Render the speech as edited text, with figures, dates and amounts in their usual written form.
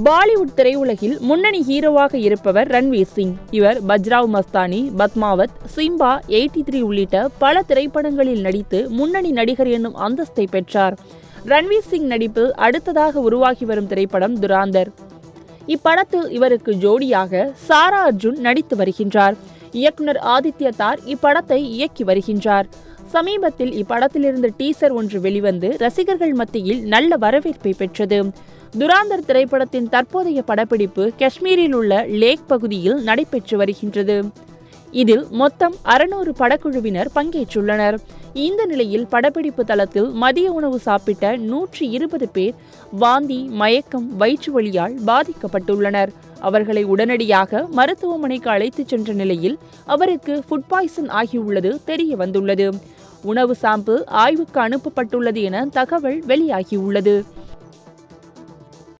பாலிவுட் திரையுலகில் முன்னணி ஹீரோவாக இருப்பவர் ரன்வீர் சிங். இவர் பஜ்ராவ் மஸ்தானி, பத்மாவத், சிம்பா, 83 உள்ளிட்ட பல திரைப்படங்களில் நடித்து முன்னணி நடிகர் என்னும் அந்தஸ்தை பெற்றார். ரன்வீர் சிங் நடிப்பில் அடுத்ததாக உருவாகி வரும் திரைப்படம் துராந்தர். இப்படத்தில் இவருக்கு ஜோடியாக சாரா அர்ஜுன் நடித்து வருகின்றார். இயக்குனர் ஆதித்ய தார் இப்படத்தை இயக்கி வருகின்றார். சமீபத்தில் இப்படத்திலிருந்து டீசர் ஒன்று வெளிவந்து ரசிகர்கள் மத்தியில் நல்ல வரவேற்பை பெற்றது. துராந்தர் திரைப்படத்தின் தற்போதைய படப்பிடிப்பு காஷ்மீரில் உள்ள லேக் பகுதியில் நடைபெற்று வருகின்றது. இதில் மொத்தம் 600 படக்குழுவினர் பங்கேற்றுள்ளனர். இந்த நிலையில் படப்பிடிப்பு தளத்தில் மதிய உணவு சாப்பிட்ட 120 பேர் வாந்தி, மயக்கம், வயிற்று வலியால் பாதிக்கப்பட்டுள்ளனர். அவர்களை உடனடியாக மருத்துவமனைக்கு அழைத்துச் சென்ற நிலையில் அவருக்கு ஃபுட் பாய்சன் ஆகியுள்ளது தெரிய வந்துள்ளது. உணவு சாம்பிள் ஆய்வுக்கு அனுப்பப்பட்டுள்ளது என தகவல் வெளியாகியுள்ளது.